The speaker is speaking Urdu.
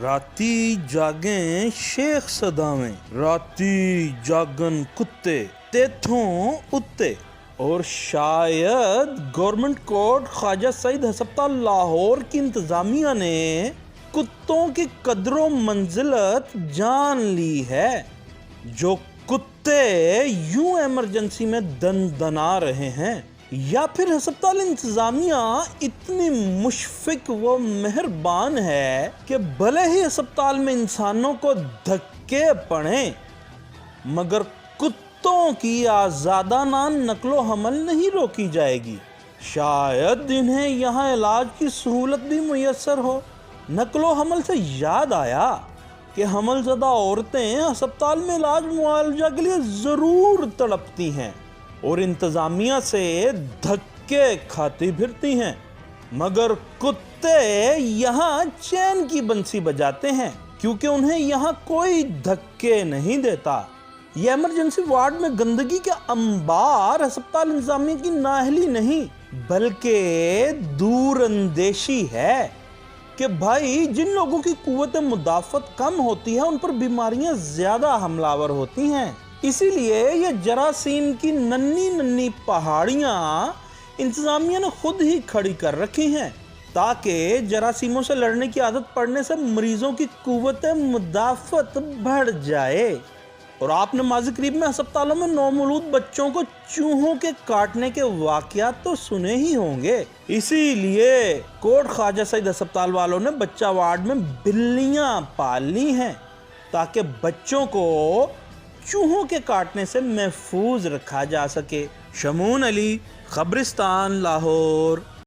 راتی جاگیں شیخ صداویں، راتی جاگن کتے تیتھوں اتے۔ اور شاید گورنمنٹ کورٹ خواجہ سعید ہسپتال لاہور کی انتظامیہ نے کتوں کی قدر و منزلت جان لی ہے۔ جو کتے یوں ایمرجنسی میں دن دنا رہے ہیں، یا پھر ہسپتال انتظامیہ اتنی مشفق و مہربان ہے کہ بھلے ہی ہسپتال میں انسانوں کو دھکے پڑیں مگر کتوں کی آزادانہ نقل و حمل نہیں روکی جائے گی۔ شاید انہیں یہاں علاج کی سہولت بھی میسر ہو۔ نقل و حمل سے یاد آیا کہ حمل زدہ عورتیں ہسپتال میں علاج معالجہ کے لیے ضرور تڑپتی ہیں اور انتظامیہ سے دھکے کھاتی پھرتی ہیں، مگر کتے یہاں چین کی بنسی بجاتے ہیں کیونکہ انہیں یہاں کوئی دھکے نہیں دیتا۔ یہ ایمرجنسی وارڈ میں گندگی کے انبار ہسپتال انتظامیہ کی نااہلی نہیں بلکہ دور اندیشی ہے کہ بھائی جن لوگوں کی قوت مدافعت کم ہوتی ہے ان پر بیماریاں زیادہ حملہ آور ہوتی ہیں۔ اسی لیے یہ جراثیم کی ننھی پہاڑیاں انتظامیہ نے خود ہی کھڑی کر رکھی ہیں تاکہ جراثیموں سے لڑنے کی عادت پڑنے سے مریضوں کی قوت مدافعت بڑھ جائے۔ اور آپ نے ماضی قریب میں ہسپتالوں میں نومولود بچوں کو چوہوں کے کاٹنے کے واقعات تو سنے ہی ہوں گے۔ اسی لیے کوٹ خواجہ سعید ہسپتال والوں نے بچہ وارڈ میں بلیاں پال لی ہیں تاکہ بچوں کو چوہوں کے کاٹنے سے محفوظ رکھا جا سکے۔ شمون علی، خبرستان، لاہور۔